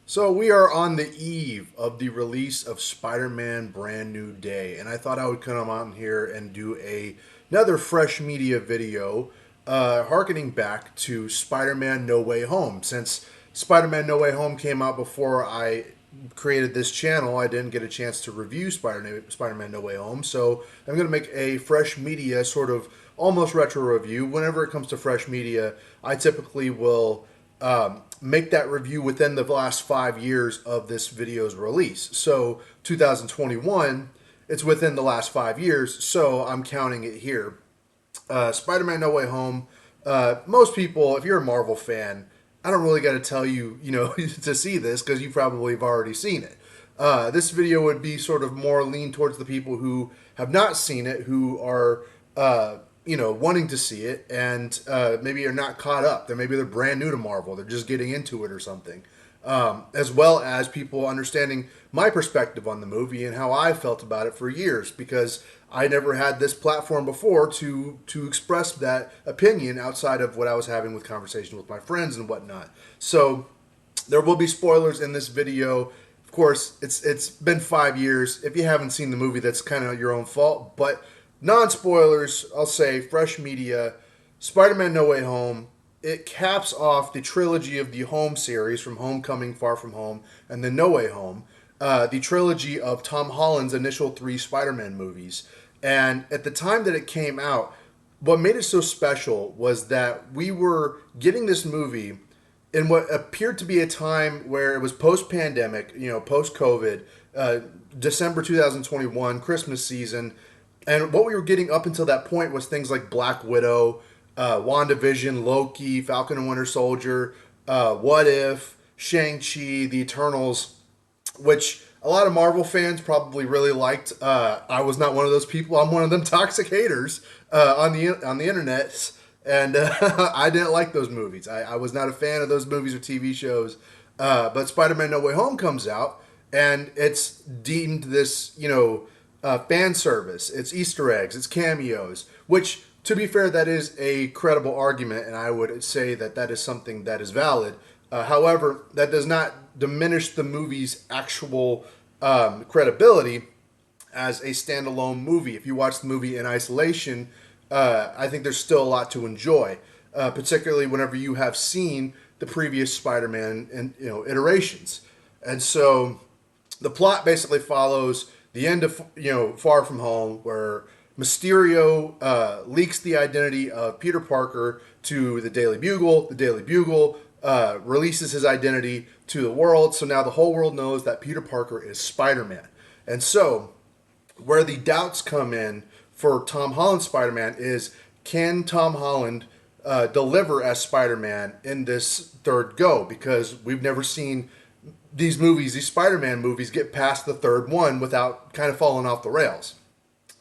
So we are on the eve of the release of Spider-Man Brand New Day, and I thought I would come on here and do another fresh media video, harkening back to Spider-Man No Way Home. Since Spider-Man No Way Home came out before I created this channel, I didn't get a chance to review Spider-Man No Way Home, so I'm going to make a fresh media sort of almost retro review. Whenever it comes to fresh media, I typically will make that review within the last 5 years of this video's release. So 2021, it's within the last 5 years, so I'm counting it here. Spider-Man No Way Home. Most people, if you're a Marvel fan, I don't really got to tell you, to see this because you probably have already seen it. This video would be sort of more lean towards the people who have not seen it, who are, wanting to see it, and maybe are not caught up. Maybe they're brand new to Marvel. They're just getting into it or something. As well as people understanding my perspective on the movie and how I felt about it for years, because I never had this platform before to express that opinion outside of what I was having with conversations with my friends and whatnot. So there will be spoilers in this video. Of course, it's been 5 years. If you haven't seen the movie, that's kind of your own fault. But non-spoilers, I'll say fresh media, Spider-Man No Way Home. It caps off the trilogy of the Home series from Homecoming, Far From Home, and then No Way Home. The trilogy of Tom Holland's initial three Spider-Man movies. And at the time that it came out, what made it so special was that we were getting this movie in what appeared to be a time where it was post-pandemic, post-COVID, December 2021, Christmas season, and what we were getting up until that point was things like Black Widow, WandaVision, Loki, Falcon and Winter Soldier, What If, Shang-Chi, The Eternals, which a lot of Marvel fans probably really liked. I was not one of those people. I'm one of them toxic haters on the internet, and I didn't like those movies. I was not a fan of those movies or TV shows. But Spider-Man No Way Home comes out, and it's deemed this, fan service. It's Easter eggs. It's cameos. Which, to be fair, that is a credible argument, and I would say that that is something that is valid. However, that does not diminish the movie's actual credibility as a standalone movie. If you watch the movie in isolation, I think there's still a lot to enjoy, particularly whenever you have seen the previous Spider-Man and iterations. And so the plot basically follows the end of Far From Home, where Mysterio leaks the identity of Peter Parker to the Daily Bugle. The Daily Bugle releases his identity to the world, so now the whole world knows that Peter Parker is Spider-Man. And so, where the doubts come in for Tom Holland's Spider-Man is, can Tom Holland deliver as Spider-Man in this third go? Because we've never seen these Spider-Man movies, get past the third one without kind of falling off the rails.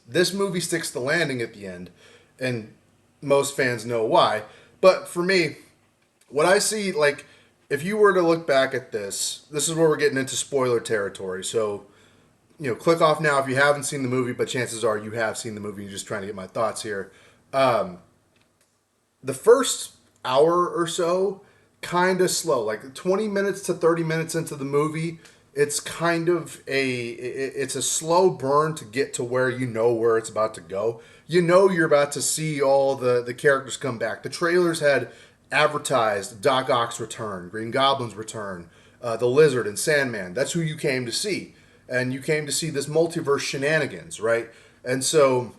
This movie sticks the landing at the end, and most fans know why. But for me, what I see, like, if you were to look back at this is where we're getting into spoiler territory. So, click off now if you haven't seen the movie, but chances are you have seen the movie. You're just trying to get my thoughts here. The first hour or so, kind of slow. Like 20 minutes to 30 minutes into the movie, it's kind of it's a slow burn to get to where where it's about to go. You're about to see all the characters come back. The trailers had advertised Doc Ock's return, Green Goblin's return, the Lizard and Sandman. That's who you came to see. And you came to see this multiverse shenanigans, right? And so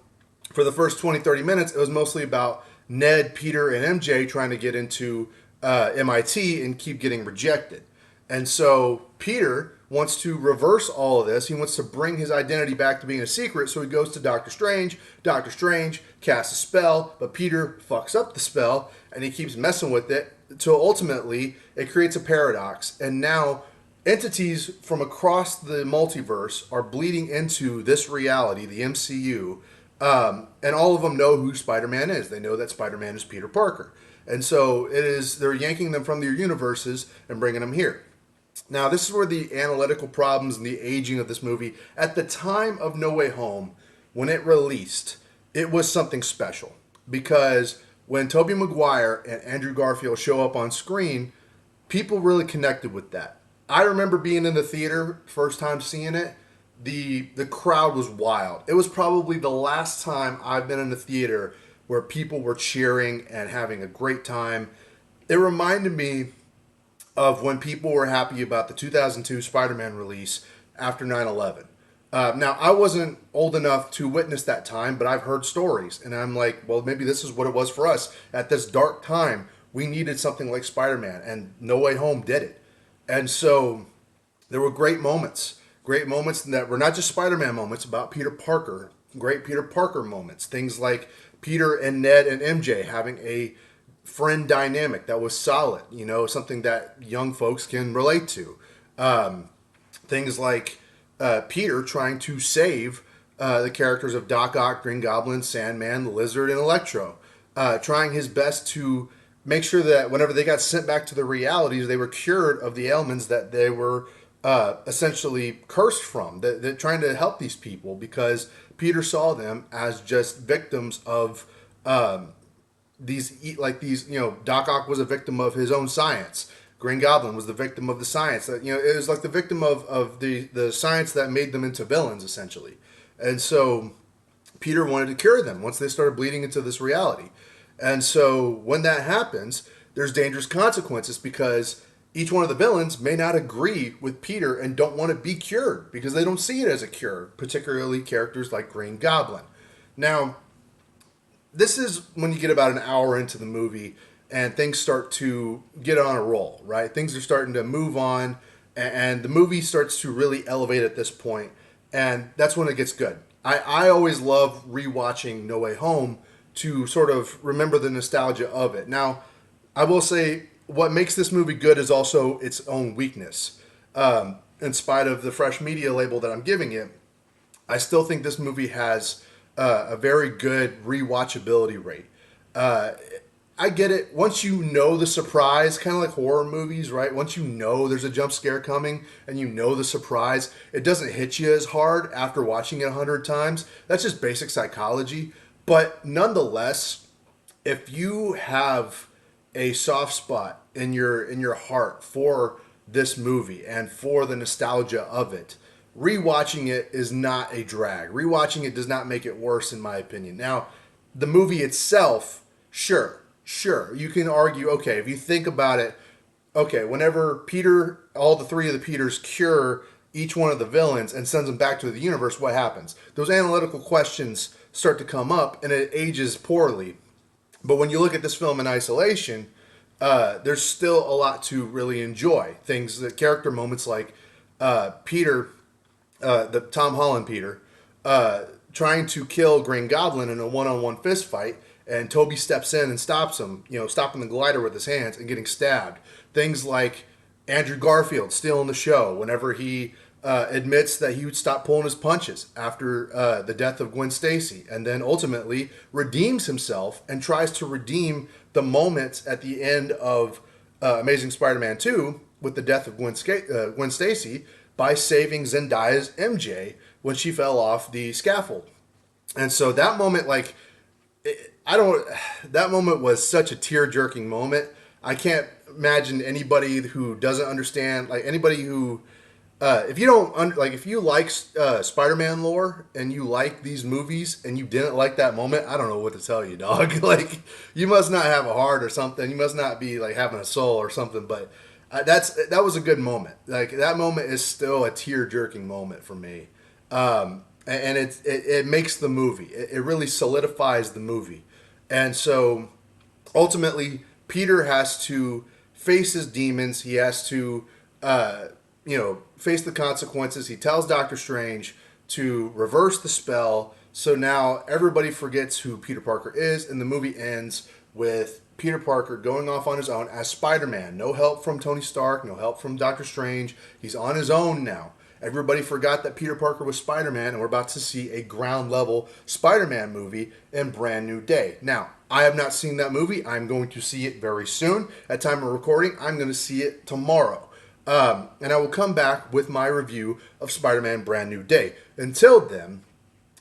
for the first 20, 30 minutes, it was mostly about Ned, Peter, and MJ trying to get into MIT and keep getting rejected. And so Peter wants to reverse all of this. He wants to bring his identity back to being a secret, so he goes to Doctor Strange. Doctor Strange casts a spell, but Peter fucks up the spell, and he keeps messing with it until ultimately it creates a paradox. And now entities from across the multiverse are bleeding into this reality, the MCU, and all of them know who Spider-Man is. They know that Spider-Man is Peter Parker. And so they're yanking them from their universes and bringing them here. Now, this is where the analytical problems and the aging of this movie, at the time of No Way Home, when it released, it was something special. Because when Tobey Maguire and Andrew Garfield show up on screen, people really connected with that. I remember being in the theater first time seeing it. The crowd was wild. It was probably the last time I've been in the theater where people were cheering and having a great time. It reminded me of when people were happy about the 2002 Spider-Man release after 9/11. Now, I wasn't old enough to witness that time, but I've heard stories, and I'm like, well, maybe this is what it was for us at this dark time. We needed something like Spider-Man, and No Way Home did it. And so there were great moments that were not just Spider-Man moments about Peter Parker, great Peter Parker moments, things like Peter and Ned and MJ having a friend dynamic that was solid, something that young folks can relate to. Things like Peter trying to save the characters of Doc Ock, Green Goblin, Sandman, the Lizard, and Electro, trying his best to make sure that whenever they got sent back to the realities, they were cured of the ailments that they were essentially cursed from. That trying to help these people because Peter saw them as just victims of Doc Ock was a victim of his own science. Green Goblin was the victim of the science. It was like the victim of the science that made them into villains, essentially. And so Peter wanted to cure them once they started bleeding into this reality. And so when that happens, there's dangerous consequences because each one of the villains may not agree with Peter and don't want to be cured because they don't see it as a cure, particularly characters like Green Goblin. Now, this is when you get about an hour into the movie and things start to get on a roll, right? Things are starting to move on, and the movie starts to really elevate at this point, and that's when it gets good. I always love rewatching No Way Home to sort of remember the nostalgia of it. Now, I will say what makes this movie good is also its own weakness. In spite of the fresh media label that I'm giving it, I still think this movie has a very good rewatchability rate. I get it. Once you know the surprise, kind of like horror movies, right? Once you know there's a jump scare coming and you know the surprise, it doesn't hit you as hard after watching it 100 times. That's just basic psychology. But nonetheless, if you have a soft spot in your heart for this movie and for the nostalgia of it, rewatching it is not a drag. Rewatching it does not make it worse, in my opinion. Now, the movie itself, sure, you can argue, okay, if you think about it, okay, whenever Peter, all the three of the Peters cure each one of the villains and sends them back to the universe, what happens? Those analytical questions start to come up and it ages poorly. But when you look at this film in isolation, there's still a lot to really enjoy. Things, the character moments like Peter, the Tom Holland Peter, trying to kill Green Goblin in a one-on-one fist fight, and Toby steps in and stops him, stopping the glider with his hands and getting stabbed. Things like Andrew Garfield stealing the show whenever he admits that he would stop pulling his punches after the death of Gwen Stacy, and then ultimately redeems himself and tries to redeem the moment at the end of Amazing Spider-Man 2 with the death of Gwen Stacy by saving Zendaya's MJ when she fell off the scaffold. And so that moment, that moment was such a tear-jerking moment. I can't imagine anybody who doesn't understand, anybody who, if you don't, if you like Spider-Man lore and you like these movies and you didn't like that moment, I don't know what to tell you, dog. You must not have a heart or something. You must not be, having a soul or something, but that was a good moment. That moment is still a tear-jerking moment for me. And it makes the movie. It really solidifies the movie. And so ultimately, Peter has to face his demons. He has to, face the consequences. He tells Doctor Strange to reverse the spell. So now everybody forgets who Peter Parker is, and the movie ends with Peter Parker going off on his own as Spider-Man. No help from Tony Stark, no help from Doctor Strange. He's on his own now. Everybody forgot that Peter Parker was Spider-Man, and we're about to see a ground-level Spider-Man movie in Brand New Day. Now, I have not seen that movie. I'm going to see it very soon. At time of recording, I'm going to see it tomorrow. And I will come back with my review of Spider-Man Brand New Day. Until then,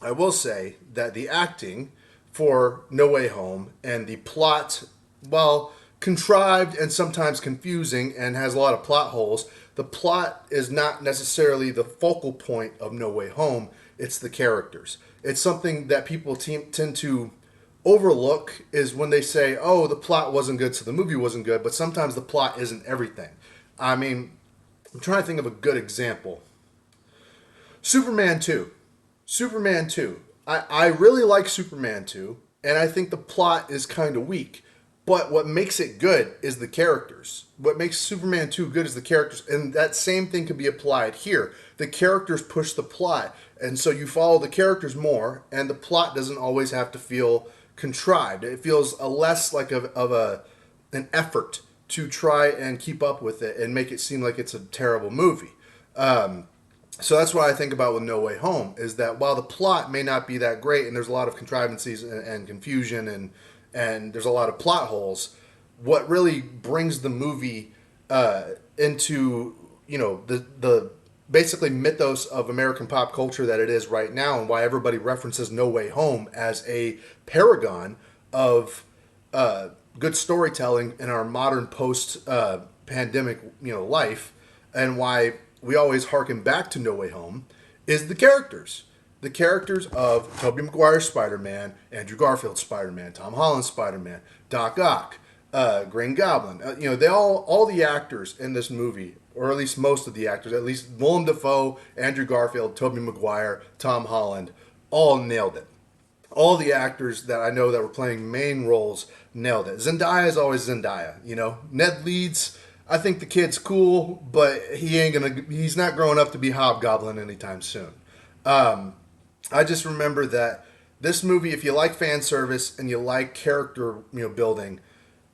I will say that the acting for No Way Home and the plot, while contrived and sometimes confusing and has a lot of plot holes, the plot is not necessarily the focal point of No Way Home. It's the characters. It's something that people tend to overlook is when they say, "Oh, the plot wasn't good, so the movie wasn't good." But sometimes the plot isn't everything. I mean, I'm trying to think of a good example. Superman 2. Superman 2. I really like Superman 2, and I think the plot is kind of weak. But what makes it good is the characters. What makes Superman 2 good is the characters. And that same thing could be applied here. The characters push the plot. And so you follow the characters more, and the plot doesn't always have to feel contrived. It feels a less like an effort to try and keep up with it and make it seem like it's a terrible movie. So that's what I think about with No Way Home is that while the plot may not be that great and there's a lot of contrivances and confusion and there's a lot of plot holes, what really brings the movie into the basically mythos of American pop culture that it is right now, and why everybody references No Way Home as a paragon of good storytelling in our modern post pandemic life, and why we always harken back to No Way Home is the characters. The characters of Tobey Maguire's Spider-Man, Andrew Garfield's Spider-Man, Tom Holland's Spider-Man, Doc Ock, Green Goblin. They all the actors in this movie, or at least most of the actors, at least Willem Dafoe, Andrew Garfield, Tobey Maguire, Tom Holland, all nailed it. All the actors that I know that were playing main roles nailed it. Zendaya is always Zendaya. Ned Leeds, I think the kid's cool, but he's not growing up to be Hobgoblin anytime soon. I just remember that this movie, if you like fan service and you like character building,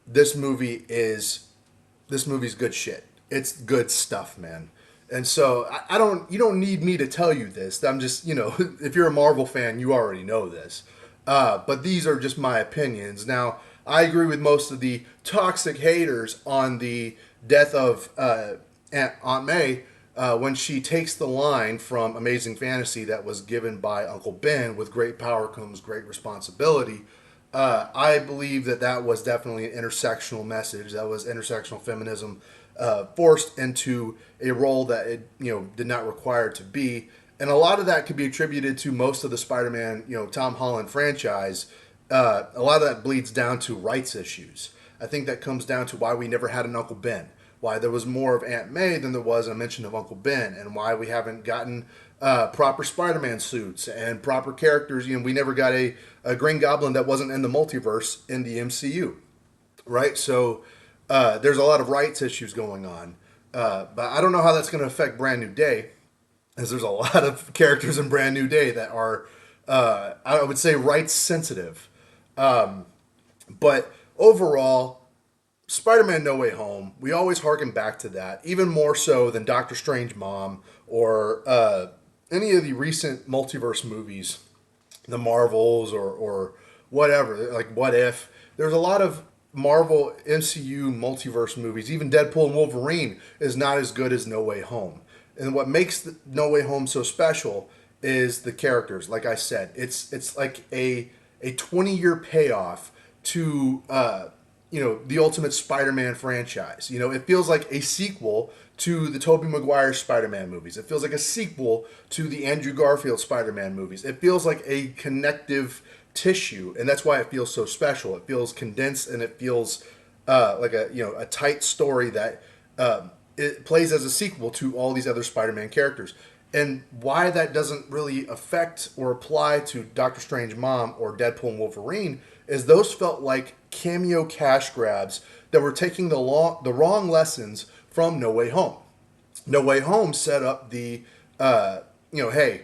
this movie's good shit. It's good stuff, man. And so you don't need me to tell you this. I'm just, if you're a Marvel fan, you already know this. But these are just my opinions. Now, I agree with most of the toxic haters on the death of Aunt May when she takes the line from Amazing Fantasy that was given by Uncle Ben, with great power comes great responsibility. I believe that was definitely an intersectional message. That was intersectional feminism forced into a role that it did not require it to be. And a lot of that could be attributed to most of the Spider-Man, Tom Holland franchise. A lot of that bleeds down to rights issues. I think that comes down to why we never had an Uncle Ben, why there was more of Aunt May than there was a mention of Uncle Ben, and why we haven't gotten proper Spider-Man suits and proper characters. We never got a Green Goblin that wasn't in the multiverse in the MCU, right? So there's a lot of rights issues going on. But I don't know how that's going to affect Brand New Day, as there's a lot of characters in Brand New Day that are, I would say, rights sensitive. But overall, Spider-Man No Way Home, we always harken back to that, even more so than Doctor Strange Mom or any of the recent multiverse movies, the Marvels or whatever, like What If. There's a lot of Marvel MCU multiverse movies. Even Deadpool and Wolverine is not as good as No Way Home. And what makes No Way Home so special is the characters. Like I said, it's like a 20-year payoff to the Ultimate Spider-Man franchise. It feels like a sequel to the Tobey Maguire Spider-Man movies. It feels like a sequel to the Andrew Garfield Spider-Man movies. It feels like a connective tissue, and that's why it feels so special. It feels condensed, and it feels like a tight story that it plays as a sequel to all these other Spider-Man characters. And why that doesn't really affect or apply to Doctor Strange Mom or Deadpool and Wolverine is those felt like cameo cash grabs that were taking the wrong lessons from No Way Home. No Way Home set up the, hey,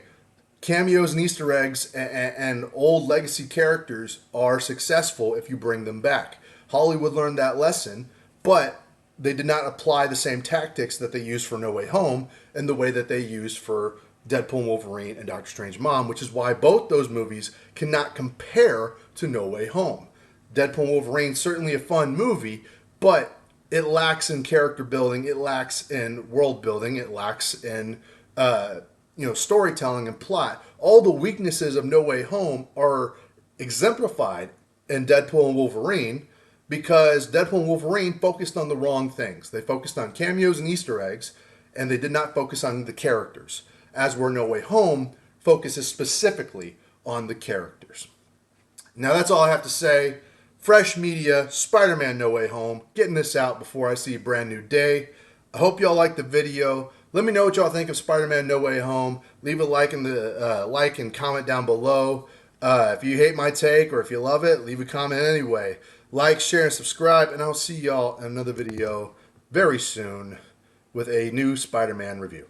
cameos and Easter eggs and old legacy characters are successful if you bring them back. Hollywood learned that lesson, but they did not apply the same tactics that they used for No Way Home in the way that they used for Deadpool and Wolverine and Doctor Strange Mom, which is why both those movies cannot compare to No Way Home. Deadpool and Wolverine, certainly a fun movie, but it lacks in character building, it lacks in world building, it lacks in storytelling and plot. All the weaknesses of No Way Home are exemplified in Deadpool and Wolverine, because Deadpool and Wolverine focused on the wrong things. They focused on cameos and Easter eggs, and they did not focus on the characters, as where No Way Home focuses specifically on the characters. Now that's all I have to say. Fresh media, Spider-Man No Way Home, getting this out before I see a brand new day. I hope y'all like the video. Let me know what y'all think of Spider-Man No Way Home. Leave a like in the like and comment down below. If you hate my take or if you love it, leave a comment anyway. Like, share, and subscribe, and I'll see y'all in another video very soon with a new Spider-Man review.